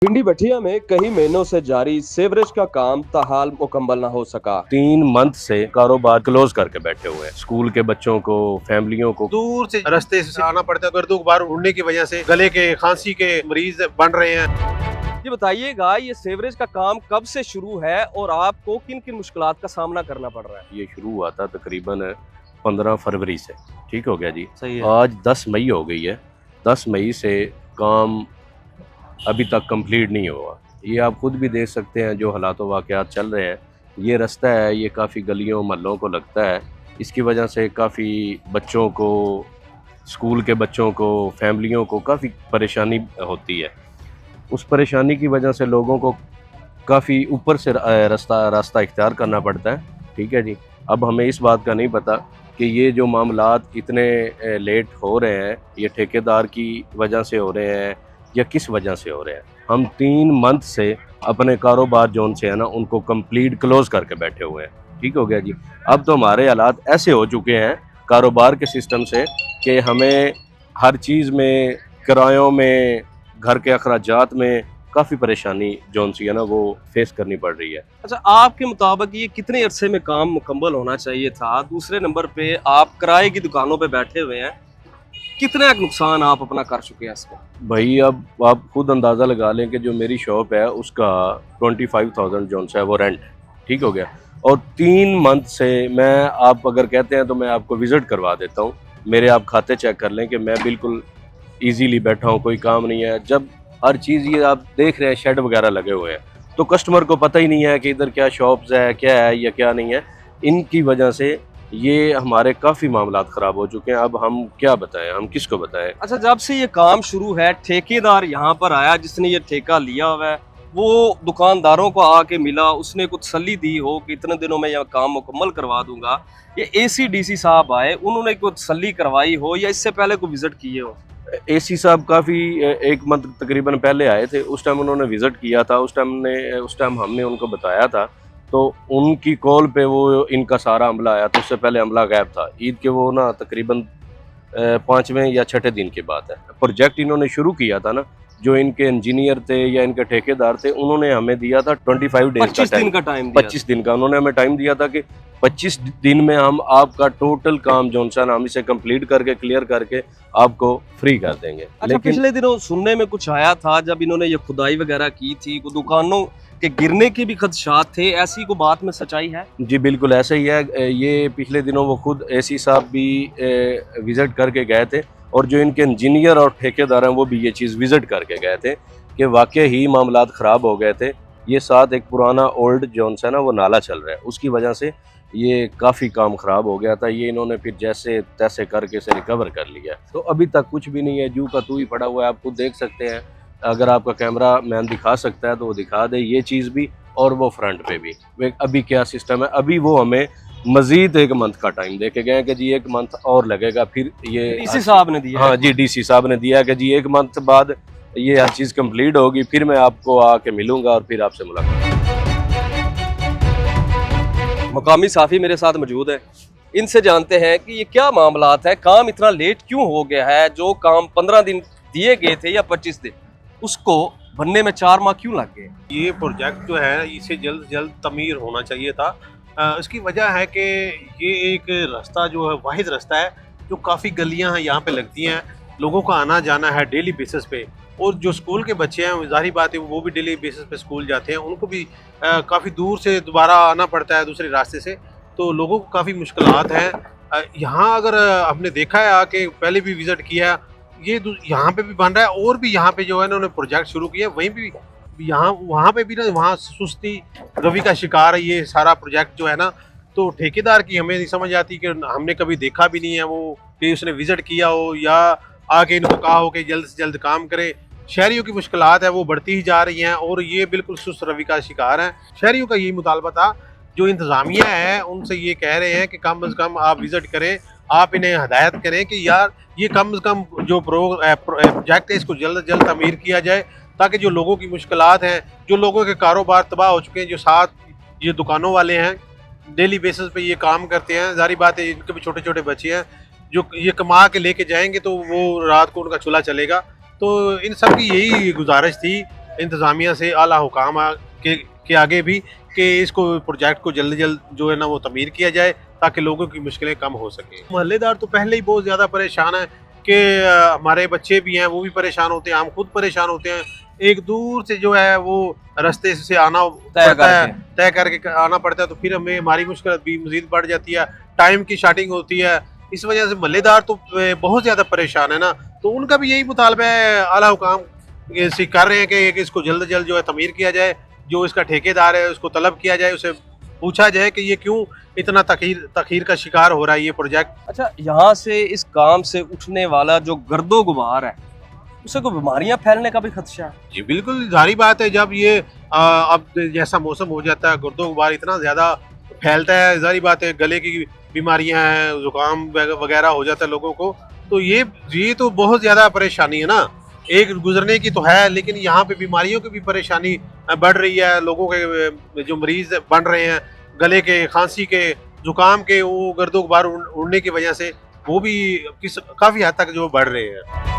भिंडी भटिया में कई महीनों से जारी सीवरेज का काम ताहाल मुकम्मल न हो सका। 3 मंथ से कारोबार क्लोज करके बैठे हुए हैं। स्कूल के बच्चों को, फैमिलियों को दूर से रास्ते से आना पड़ता है। गर्दों गुबार उड़ने की वजह से गले के, खांसी के मरीज बन रहे हैं। ये बताइएगा, ये सीवरेज का काम कब से शुरू है और आपको किन किन मुश्किलात का सामना करना पड़ रहा है? ये शुरू हुआ था तकरीबन 15 फरवरी से। ठीक हो गया जी। सही है। आज 10 मई हो गई है। 10 मई से काम अभी तक कंप्लीट नहीं हुआ। ये आप खुद भी देख सकते हैं जो हालात वाक़यात चल रहे हैं। ये रास्ता है, ये काफ़ी गलियों महल्लों को लगता है। इसकी वजह से काफ़ी बच्चों को, स्कूल के बच्चों को, फैमिलियों को काफ़ी परेशानी होती है। उस परेशानी की वजह से लोगों को काफ़ी ऊपर से रास्ता इख्तियार करना पड़ता है। ठीक है जी। अब हमें इस बात का नहीं पता कि ये जो मामलात इतने लेट हो रहे हैं, ये ठेकेदार की वजह से हो रहे हैं या किस वजह से हो रहे हैं। हम 3 मंथ से अपने कारोबार जोन से है ना, उनको कंप्लीट क्लोज करके बैठे हुए हैं। ठीक हो गया जी। अब तो हमारे हालात ऐसे हो चुके हैं कारोबार के सिस्टम से कि हमें हर चीज़ में, किरायों में, घर के अखराजात में काफ़ी परेशानी जोन सी है ना वो फेस करनी पड़ रही है। अच्छा, आपके मुताबिक ये कितने अरसे में काम मुकम्मल होना चाहिए था? दूसरे नंबर पे आप किराए की दुकानों पे बैठे हुए हैं, कितना नुकसान आप अपना कर चुके हैं इसमें? भाई अब आप खुद अंदाज़ा लगा लें कि जो मेरी शॉप है उसका 25,000 जोन सा है वो रेंट है। ठीक हो गया। और 3 मंथ से मैं, आप अगर कहते हैं तो मैं आपको विज़िट करवा देता हूँ। मेरे आप खाते चेक कर लें कि मैं बिल्कुल ईजीली बैठा हूँ, कोई काम नहीं है। जब हर चीज़ ये आप देख रहे हैं, शेड वगैरह लगे हुए हैं, तो कस्टमर को पता ही नहीं है कि इधर क्या शॉप्स है, क्या है या क्या नहीं है। इनकी वजह से ये हमारे काफ़ी मामलात ख़राब हो चुके हैं। अब हम क्या बताएं, हम किसको बताएं? अच्छा, जब से ये काम शुरू है, ठेकेदार यहाँ पर आया जिसने ये ठेका लिया हुआ है, वो दुकानदारों को आके मिला, उसने कुछ तसल्ली दी हो कि इतने दिनों में यह काम मुकम्मल करवा दूंगा? ये एसीडीसी साहब आए, उन्होंने कोई तसल्ली करवाई हो या इससे पहले कोई विजिट किए हो? एसी साहब काफ़ी 1 मंथ तकरीबन पहले आए थे। उस टाइम उन्होंने विज़िट किया था। उस टाइम हमने उनको बताया था, तो उनकी कॉल पे वो इनका सारा अमला आया था। उससे पहले अमला गायब था। ईद के वो ना तकरीबन 5वें या 6ठे दिन की बात है। प्रोजेक्ट इन्होंने शुरू किया था ना, जो इनके इंजीनियर थे या इनके ठेकेदार थे, उन्होंने हमें दिया था 25 डेज 25 दिन का टाइम 25 दिन का उन्होंने हमें टाइम दिया था कि 25 दिन में हम आपका टोटल काम जो है हम इसे कंप्लीट करके, क्लियर करके आपको फ्री कर देंगे। अच्छा, लेकिन पिछले दिनों सुनने में कुछ आया था, जब इन्होंने ये खुदाई वगैरह की थी, को दुकानों के गिरने के भी खदशात थे, ऐसी को बात में सच्चाई है? जी बिल्कुल ऐसा ही है। ये पिछले दिनों वो खुद एसी साहब भी विज़िट करके गए थे, और जो इनके इंजीनियर और ठेकेदार हैं वो भी ये चीज़ विज़िट करके गए थे कि वाकई ही मामलात ख़राब हो गए थे। ये साथ एक पुराना ओल्ड जोन सा ना वो नाला चल रहा है, उसकी वजह से ये काफ़ी काम ख़राब हो गया था। ये इन्होंने फिर जैसे तैसे करके इसे रिकवर कर लिया। तो अभी तक कुछ भी नहीं है, जू का तू ही पड़ा हुआ है। आप खुद देख सकते हैं, अगर आपका कैमरा मैन दिखा सकता है तो वो दिखा दे ये चीज़ भी, और वो फ्रंट पे भी। अभी क्या सिस्टम है, अभी वो हमें मजीद 1 मंथ का टाइम दे के गए कि जी 1 मंथ और लगेगा, फिर ये डीसी साहब ने दिया? हाँ जी, डीसी साहब ने दिया कि जी 1 मंथ बाद ये हर चीज़ कंप्लीट होगी, फिर मैं आपको आके मिलूंगा और फिर आपसे मुलाकात। मकामी साफी मेरे साथ मौजूद है, इनसे जानते हैं कि ये क्या मामलात है, काम इतना लेट क्यों हो गया है? जो काम 15 दिन दिए गए थे या 25 दिन, उसको बनने में 4 माह क्यों लग गए? ये प्रोजेक्ट जो है इसे जल्द से जल्द तमीर होना चाहिए था। इसकी वजह है कि ये एक रास्ता जो है, वाहिद रास्ता है जो काफ़ी गलियां हैं यहाँ पे लगती हैं, लोगों का आना जाना है डेली बेसिस पे। और जो स्कूल के बच्चे हैं, ज़ाहिर बात है वो भी डेली बेसिस पे स्कूल जाते हैं, उनको भी काफ़ी दूर से दोबारा आना पड़ता है दूसरे रास्ते से, तो लोगों को काफ़ी मुश्किलात हैं। यहाँ अगर हमने देखा है, आके पहले भी विज़िट किया, ये यहाँ पे भी बन रहा है, और भी यहाँ पे जो है इन्होंने प्रोजेक्ट शुरू किया, वहीं भी यहाँ वहाँ पे भी ना, वहाँ सुस्ती रवि का शिकार है ये सारा प्रोजेक्ट जो है ना। तो ठेकेदार की हमें नहीं समझ आती कि हमने कभी देखा भी नहीं है वो कि उसने विजिट किया हो या आके इनको कहा हो कि जल्द से जल्द काम करे। शहरियों की मुश्किलात है वो बढ़ती ही जा रही हैं, और ये बिल्कुल सुस्त रवि का शिकार हैं। शहरियों का यही मुतालबा था, जो इंतज़ामिया है उनसे ये कह रहे हैं कि कम अज़ कम आप विज़िट करें, आप इन्हें हदायत करें कि यार ये कम से कम जो प्रोजेक्ट है इसको जल्द से जल्द तमीर किया जाए, ताकि जो लोगों की मुश्किलात हैं, जो लोगों के कारोबार तबाह हो चुके हैं, जो साथ ये दुकानों वाले हैं डेली बेसिस पे ये काम करते हैं, ज़ाहिर बात है इनके भी छोटे छोटे बच्चे हैं जो ये कमा के लेके जाएंगे तो वो रात को उनका चूल्हा चलेगा। तो इन सब की यही गुजारिश थी इंतज़ामिया से, आला हुकाम के आगे भी, कि इसको प्रोजेक्ट को जल्द जल्द जो है ना वो तमीर किया जाए ताकि लोगों की मुश्किलें कम हो सकें। मोहल्लेदार तो पहले ही बहुत ज़्यादा परेशान है कि हमारे बच्चे भी हैं वो भी परेशान होते हैं, हम खुद परेशान होते हैं। एक दूर से जो है वो रास्ते से आना पड़ता है, तय करके आना पड़ता है, तो फिर हमें हमारी मुश्किल भी मज़ीद बढ़ जाती है, टाइम की शार्टिंग होती है। इस वजह से मोहल्लेदार तो बहुत ज़्यादा परेशान है ना, तो उनका भी यही मुतालबा है, आला हुकाम से कर रहे हैं कि इसको जल्द जल्द जो है तमीर किया जाए। जो इसका ठेकेदार है उसको तलब किया जाए, उसे पूछा जाए कि ये क्यों इतना तखीर का शिकार हो रहा है ये प्रोजेक्ट। अच्छा, यहाँ से इस काम से उठने वाला जो गर्दो गुबार है उससे कोई बीमारियां फैलने का भी खदशा है? जी बिल्कुल, जारी बात है, जब ये अब जैसा मौसम हो जाता है, गर्दो गुबार इतना ज़्यादा फैलता है, जारी बात है गले की बीमारियां हैं, जुकाम वगैरह हो जाता है लोगों को, तो ये तो बहुत ज़्यादा परेशानी है ना। एक गुजरने की तो है, लेकिन यहाँ पे बीमारियों की भी परेशानी बढ़ रही है। लोगों के जो मरीज बन रहे हैं गले के, खांसी के, जुकाम के, वो गर्दो गुबार उड़ने की वजह से वो भी काफ़ी हद तक जो बढ़ रहे हैं।